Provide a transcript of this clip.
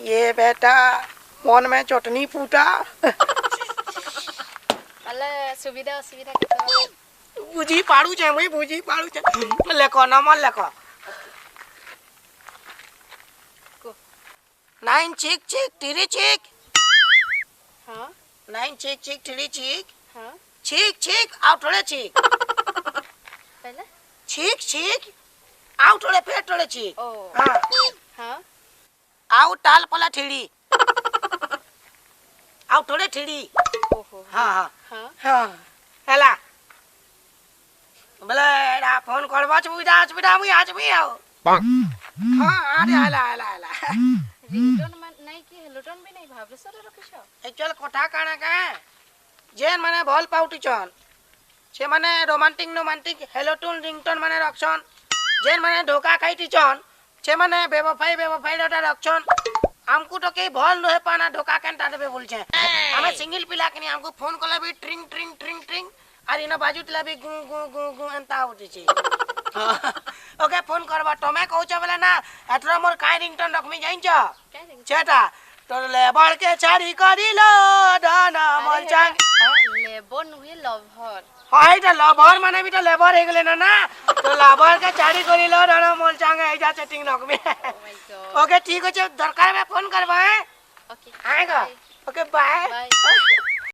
ये बेटा मन में चटनी फूटा अल्लाह सुविधा असुविधा केतरा बुझी पाड़ू छे मुई बुझी पाड़ू छे लेखो नंबर लेखो को 9 चिक चिक टिरी चिक हां 9 चिक चिक टिरी चिक हां चिक चिक आउट थोड़े चिक पहले चिक चिक आउट थोड़े पेट थोड़े चिक ओ हां हां आउट टाल पला ठिड़ी आउट थोड़े ठिड़ी ओहो हां हां हां हां हला बोले एडा फोन करबा सुविधा सुविधा मुई आज भी आओ हां अरे हला हला हला रिंगटोन मन नहीं कि हेलोटोन भी नहीं भाबले सर रखिसो एक्चुअल कोठा काना का जेन माने भल पाउटी छन से माने रोमांटिक हेलोटोन रिंगटोन माने रखछन जेन माने धोखा खाइटी छन से माने बेवफाई डटा रखछन हमको तो के भल नहे पाना धोखा केनटा देबे बोलछे हमें सिंगल पिला के हमको फोन कला भी ट्रिंग ट्रिंग ट्रिंग ट्रिंग और इना बाजू तला भी गु गु गु गु एंता होती छी ओके फोन करबा तमे कहउछ बेले ना एतरा मोर काय रिंगटोन रखमी जाइन छ छेटा तो लेबर के चारी करिलो दाना मोर चांग लेबर नुहे लवर हाय त लवर माने भी तो लेबर हे गेले ना तो लवर के चारी करिलो दाना मोर चांग एजा सेटिंग रखमी ओ माय गॉड ओके ठीक है दरकार में फोन करबा ओके आएगा ओके बाय बाय